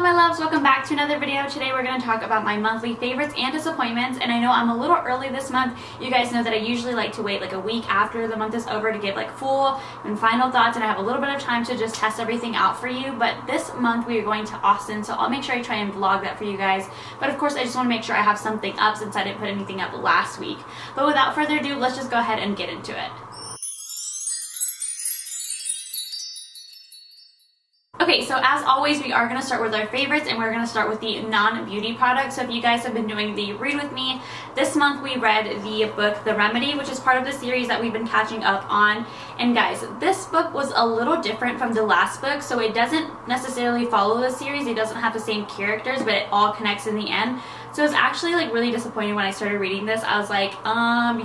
Hello my loves, welcome back to another video. Today we're going to talk about my monthly favorites and disappointments, and I know I'm a little early this month. You guys know that I usually like to wait like a week after the month is over to give like full and final thoughts, and I have a little bit of time to just test everything out for you. But this month we are going to Austin, so I'll make sure I try and vlog that for you guys. But of course I just want to make sure I have something up since I didn't put anything up last week. But without further ado, let's just go ahead and get into it. Okay, so as always, we are going to start with our favorites, and we're going to start with the non-beauty products. So if you guys have been doing the read with me, this month we read the book The Remedy, which is part of the series that we've been catching up on. And guys, this book was a little different from the last book, so it doesn't necessarily follow the series. It doesn't have the same characters, but it all connects in the end. So it's actually like really disappointing when I started reading this. I was like,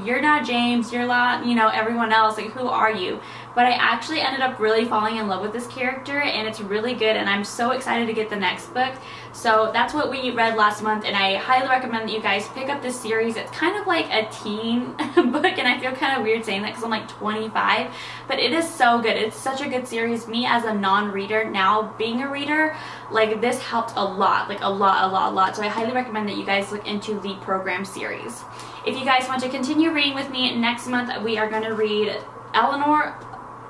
you're not James, you're not, everyone else, like who are you? But I actually ended up really falling in love with this character, and it's really good, and I'm so excited to get the next book. So that's what we read last month, and I highly recommend that you guys pick up this series. It's kind of like a teen book, and I feel kind of weird saying that because I'm like 25, but it is so good. It's such a good series. Me as a non-reader, now being a reader, like this helped a lot, like a lot. So I highly recommend that you guys look into the program series. If you guys want to continue reading with me, next month we are going to read Eleanor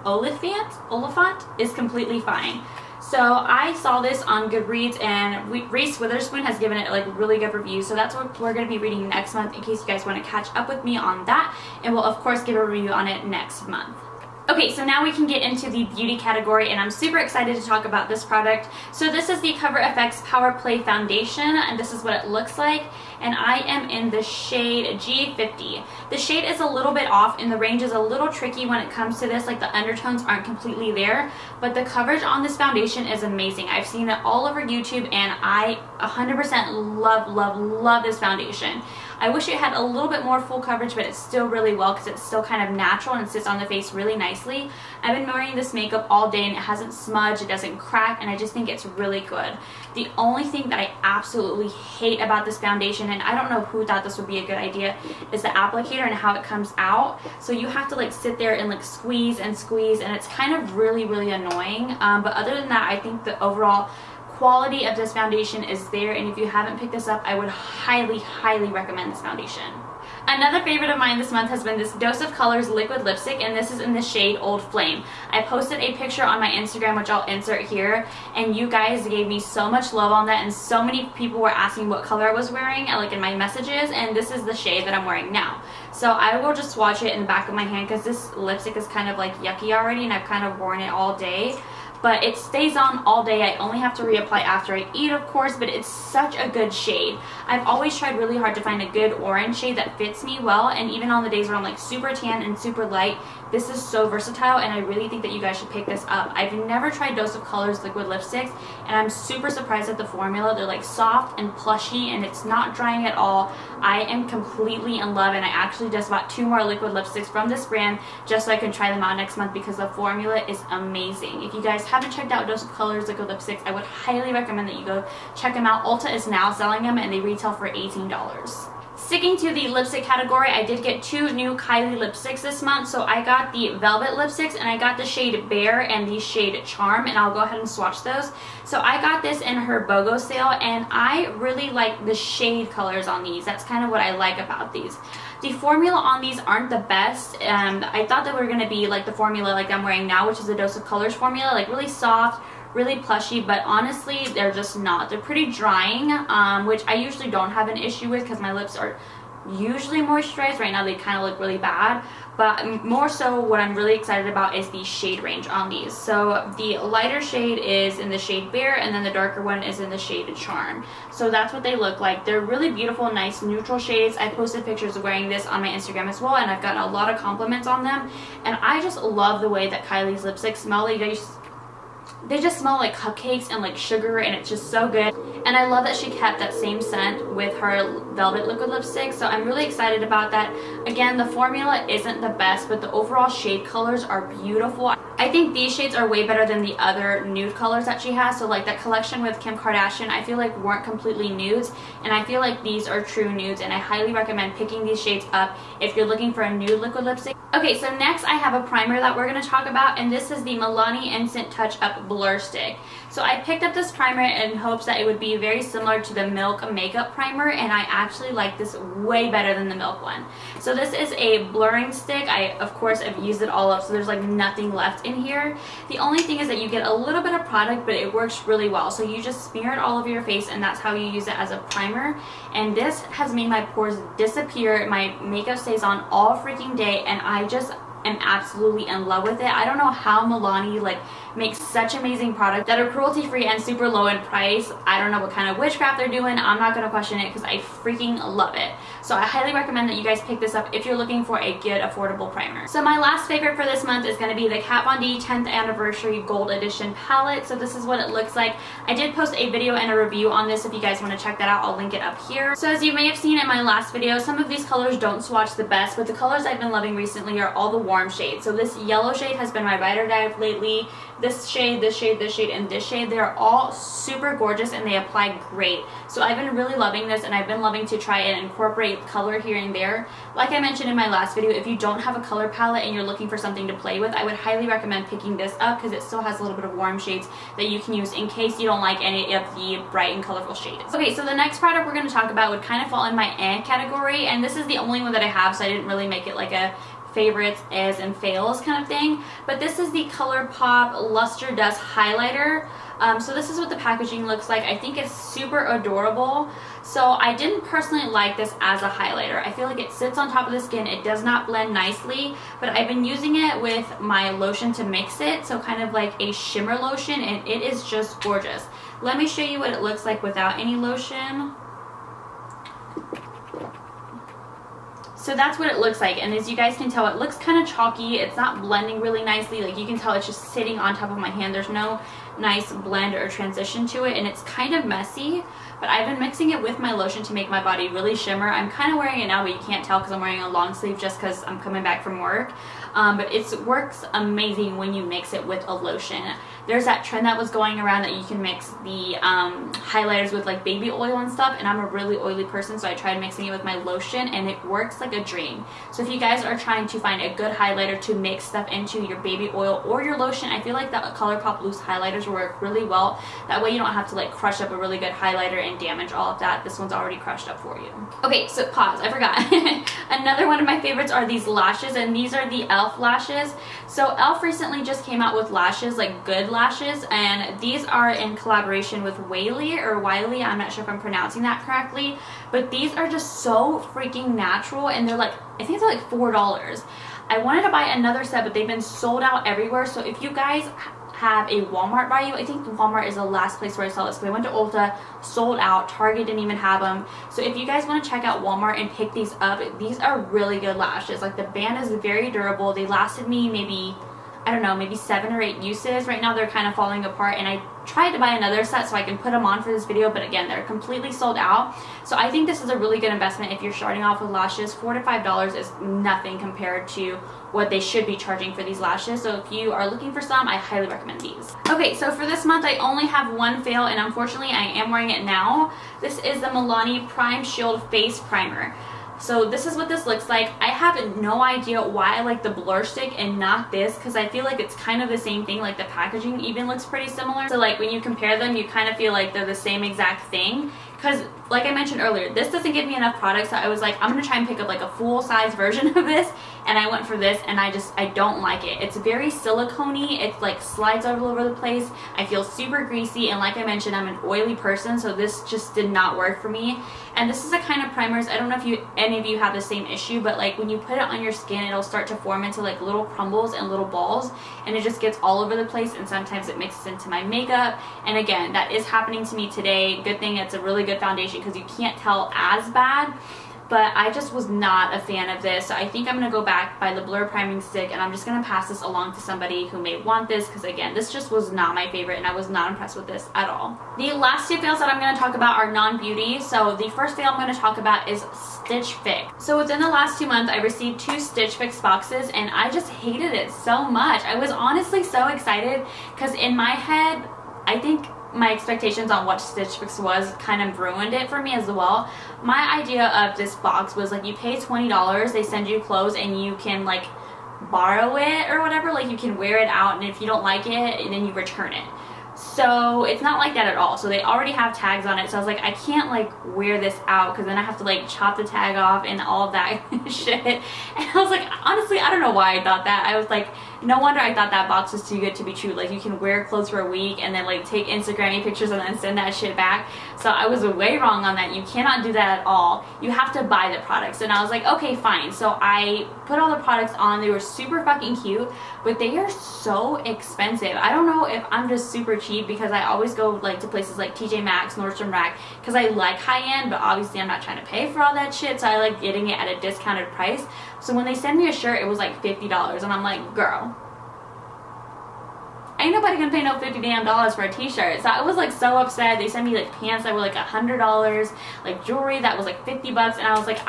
Oliphant is Completely Fine. So I saw this on Goodreads, and Reese Witherspoon has given it like really good reviews. So that's what we're going to be reading next month, in case you guys want to catch up with me on that, and we'll of course give a review on it next month. Okay, so now we can get into the beauty category, and I'm super excited to talk about this product. So this is the Cover FX Power Play Foundation, and this is what it looks like. And I am in the shade G50. The shade is a little bit off, and the range is a little tricky when it comes to this. Like the undertones aren't completely there, but the coverage on this foundation is amazing. I've seen it all over YouTube, and I 100% love this foundation. I wish it had a little bit more full coverage, but it's still really well because it's still kind of natural and sits on the face really nicely. I've been wearing this makeup all day, and it hasn't smudged, it doesn't crack, and I just think it's really good. The only thing that I absolutely hate about this foundation, and I don't know who thought this would be a good idea, is the applicator and how it comes out. So you have to like sit there and like squeeze, and it's kind of really annoying. But other than that, I think the overall quality of this foundation is there, and if you haven't picked this up, I would highly recommend this foundation. Another favorite of mine this month has been this Dose of Colors liquid lipstick, and this is in the shade Old Flame. I posted a picture on my Instagram, which I'll insert here, and you guys gave me so much love on that, and so many people were asking what color I was wearing, like in my messages, and this is the shade that I'm wearing now. So I will just swatch it in the back of my hand because this lipstick is kind of like yucky already, and I've kind of worn it all day. But it stays on all day. I only have to reapply after I eat, of course, but it's such a good shade. I've always tried really hard to find a good orange shade that fits me well, and even on the days where I'm like super tan and super light, this is so versatile, and I really think that you guys should pick this up. I've never tried Dose of Colors liquid lipsticks, and I'm super surprised at the formula. They're like soft and plushy, and it's not drying at all. I am completely in love, and I actually just bought 2 more liquid lipsticks from this brand just so I can try them out next month because the formula is amazing. If you guys haven't checked out Dose of Colors liquid lipsticks, I would highly recommend that you go check them out. Ulta is now selling them, and they retail for $18. Sticking to the lipstick category, I did get 2 new Kylie lipsticks this month. So I got the Velvet lipsticks, and I got the shade Bear and the shade Charm, and I'll go ahead and swatch those. So I got this in her BOGO sale, and I really like the shade colors on these. That's kind of what I like about these. The formula on these aren't the best. I thought they were going to be like the formula like I'm wearing now, which is the Dose of Colors formula, like really soft, really plushy, but honestly they're just not. They're pretty drying, which I usually don't have an issue with because my lips are usually moisturized. Right now they kind of look really bad, but more so what I'm really excited about is the shade range on these. So the lighter shade is in the shade Bear, and then the darker one is in the shade Charm. So that's what they look like. They're really beautiful, nice neutral shades. I posted pictures of wearing this on my Instagram as well, and I've gotten a lot of compliments on them, and I just love the way that Kylie's lipsticks smell. Like they just smell like cupcakes and like sugar, and it's just so good. And I love that she kept that same scent with her Velvet liquid lipstick, so I'm really excited about that. Again, the formula isn't the best, but the overall shade colors are beautiful. I think these shades are way better than the other nude colors that she has. So like that collection with Kim Kardashian, I feel like weren't completely nudes, and I feel like these are true nudes, and I highly recommend picking these shades up if you're looking for a nude liquid lipstick. Okay, so next I have a primer that we're going to talk about, and this is the Milani Instant Touch Up Blur Stick. So I picked up this primer in hopes that it would be very similar to the Milk Makeup Primer, and I actually like this way better than the Milk one. So this is a blurring stick. I, of course, have used it all up, so there's like nothing left in here. The only thing is that you get a little bit of product, but it works really well. So you just smear it all over your face, and that's how you use it as a primer. And this has made my pores disappear. My makeup stays on all freaking day, and I just am absolutely in love with it. I don't know how Milani like makes such amazing products that are cruelty free and super low in price. I don't know what kind of witchcraft they're doing. I'm not going to question it because I freaking love it. So I highly recommend that you guys pick this up if you're looking for a good affordable primer. So my last favorite for this month is going to be the Kat Von D 10th Anniversary Gold Edition palette. So this is what it looks like. I did post a video and a review on this. If you guys want to check that out, I'll link it up here. So as you may have seen in my last video, some of these colors don't swatch the best, but the colors I've been loving recently are all the warm shades. So this yellow shade has been my ride or die lately. This shade, this shade, this shade, and this shade, they're all super gorgeous and they apply great. So I've been really loving this, and I've been loving to try and incorporate color here and there. Like I mentioned in my last video, if you don't have a color palette and you're looking for something to play with, I would highly recommend picking this up because it still has a little bit of warm shades that you can use in case you don't like any of the bright and colorful shades. Okay, so the next product we're going to talk about would kind of fall in my category, and this is the only one that I have, so I didn't really make it like a favorites as and fails kind of thing, but this is the ColourPop Luster Dust Highlighter. So this is what the packaging looks like. I think it's super adorable. So I didn't personally like this as a highlighter. I feel like it sits on top of the skin. It does not blend nicely, but I've been using it with my lotion to mix it, so kind of like a shimmer lotion, and it is just gorgeous. Let me show you what it looks like without any lotion. So that's what it looks like, and as you guys can tell, it looks kind of chalky. It's not blending really nicely. Like you can tell it's just sitting on top of my hand. There's no nice blend or transition to it, and it's kind of messy, but I've been mixing it with my lotion to make my body really shimmer. I'm kind of wearing it now, but you can't tell because I'm wearing a long sleeve just because I'm coming back from work. But it works amazing when you mix it with a lotion. There's that trend that was going around that you can mix the highlighters with like baby oil and stuff, and I'm a really oily person, so I tried mixing it with my lotion, and it works like a dream. So if you guys are trying to find a good highlighter to mix stuff into your baby oil or your lotion, I feel like the ColourPop loose highlighters work really well. That way you don't have to like crush up a really good highlighter and damage all of that. This one's already crushed up for you. Okay, so pause, I forgot. Another one of my favorites are these lashes, and these are the e.l.f. lashes. So e.l.f. recently just came out with lashes, like good lashes, and these are in collaboration with Wiley, I'm not sure if I'm pronouncing that correctly, but these are just so freaking natural, and they're like, I think they're like $4. I wanted to buy another set, but they've been sold out everywhere. So if you guys have a Walmart by you, I think Walmart is the last place where I saw this, because I went to Ulta, sold out, Target didn't even have them. So if you guys want to check out Walmart and pick these up, these are really good lashes. Like the band is very durable. They lasted me maybe, I don't know, maybe 7 or 8 uses. Right now they're kind of falling apart, and I tried to buy another set so I can put them on for this video, but again, they're completely sold out. So I think this is a really good investment if you're starting off with lashes. $4 to $5 is nothing compared to what they should be charging for these lashes. So if you are looking for some, I highly recommend these. Okay, so for this month I only have one fail, and unfortunately I am wearing it now. This is the Milani Prime Shield Face Primer. So this is what this looks like. I have no idea why I like the blur stick and not this, because I feel like it's kind of the same thing. Like the packaging even looks pretty similar. So like when you compare them, you kind of feel like they're the same exact thing. Because like I mentioned earlier, this doesn't give me enough product, so I was like, I'm going to try and pick up like a full-size version of this, and I went for this, and I don't like it. It's very silicone-y. It like slides all over the place. I feel super greasy, and like I mentioned, I'm an oily person, so this just did not work for me. And this is a kind of primers, I don't know if any of you have the same issue, but like when you put it on your skin, it'll start to form into like little crumbles and little balls, and it just gets all over the place, and sometimes it mixes into my makeup. And again, that is happening to me today. Good thing it's a really good foundation because you can't tell as bad. but I just was not a fan of this. So I think I'm going to go back, buy the Blur Priming Stick, and I'm just going to pass this along to somebody who may want this, because again, this just was not my favorite and I was not impressed with this at all. The last two fails that I'm going to talk about are non-beauty. So the first fail I'm going to talk about is Stitch Fix. So within the last 2 months, I received 2 Stitch Fix boxes and I just hated it so much. I was honestly so excited because in my head, I think my expectations on what Stitch Fix was kind of ruined it for me as well. My idea of this box was like, you pay $20, they send you clothes and you can like borrow it or whatever, like you can wear it out, and if you don't like it, and then you return it. So it's not like that at all. So they already have tags on it, so I was like, I can't like wear this out because then I have to like chop the tag off and all of that shit. And I was like, honestly, I don't know why I thought that. I was like, no wonder I thought that box was too good to be true. Like, you can wear clothes for a week and then like take Instagrammy pictures and then send that shit back. So I was way wrong on that. You cannot do that at all. You have to buy the products. And I was like, okay, fine. So I put all the products on. They were super fucking cute, but they are so expensive. I don't know if I'm just super cheap because I always go like to places like TJ Maxx, Nordstrom Rack, because I like high end, but obviously I'm not trying to pay for all that shit. So I like getting it at a discounted price. So when they send me a shirt, it was like $50, and I'm like, girl, ain't nobody gonna pay no $50 damn for a t-shirt. So I was like so upset. They sent me like pants that were like $100, like jewelry that was like $50, and I was like,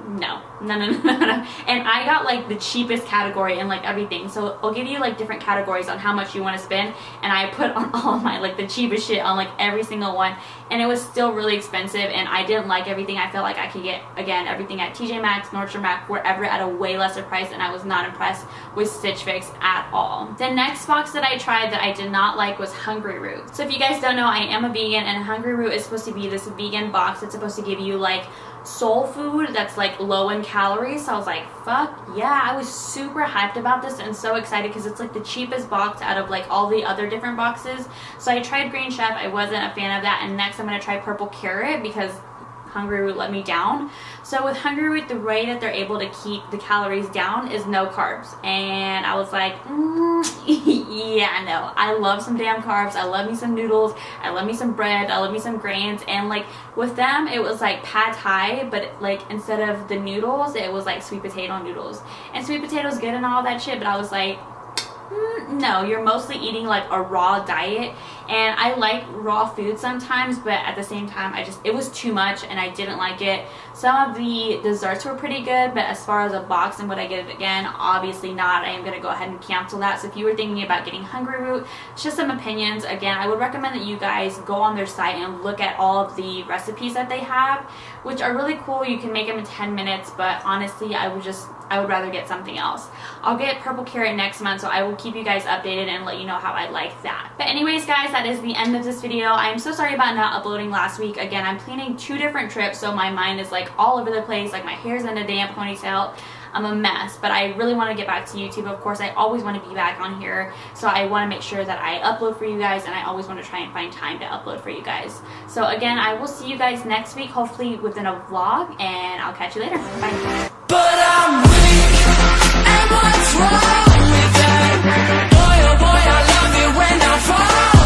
no. And I got like the cheapest category and like everything. So I'll give you like different categories on how much you want to spend, and I put on all of my like the cheapest shit on like every single one, and it was still really expensive, and I didn't like everything. I felt like I could get, again, everything at TJ Maxx, Nordstrom Rack, wherever, at a way lesser price, and I was not impressed with Stitch Fix at all. The next box that I tried that I did not like was Hungry Root. So if you guys don't know, I am a vegan, and Hungry Root is supposed to be this vegan box that's supposed to give you like soul food that's like low in calories. So I was like, fuck yeah. I was super hyped about this and so excited because it's like the cheapest box out of like all the other different boxes. So I tried Green Chef. I wasn't a fan of that, and next I'm going to try Purple Carrot because Hungry Root let me down. So with Hungry Root, the way that they're able to keep the calories down is no carbs, and I was like, yeah, no, I love some damn carbs. I love me some noodles. I love me some bread. I love me some grains. And like with them, it was like pad thai, but like instead of the noodles, it was like sweet potato noodles. And sweet potato's good and all that shit, but I was like, no, you're mostly eating like a raw diet, and I like raw food sometimes, but at the same time, it was too much and I didn't like it. Some of the desserts were pretty good, but as far as a box and would I get it again, obviously not. I am going to go ahead and cancel that. So if you were thinking about getting Hungry Root, it's just some opinions. Again, I would recommend that you guys go on their site and look at all of the recipes that they have, which are really cool. You can make them in 10 minutes, but honestly, I would rather get something else. I'll get Purple Carrot next month, so I will keep you guys updated and let you know how I like that. But anyways, guys, that is the end of this video. I am so sorry about not uploading last week. Again, I'm planning 2 different trips, so my mind is like all over the place. Like my hair's in a damn ponytail. I'm a mess, but I really want to get back to YouTube. Of course, I always want to be back on here, so I want to make sure that I upload for you guys, and I always want to try and find time to upload for you guys. So again, I will see you guys next week, hopefully within a vlog, and I'll catch you later. Bye. But I'm weak, and what's wrong with that? Boy, oh boy, I love it when I fall.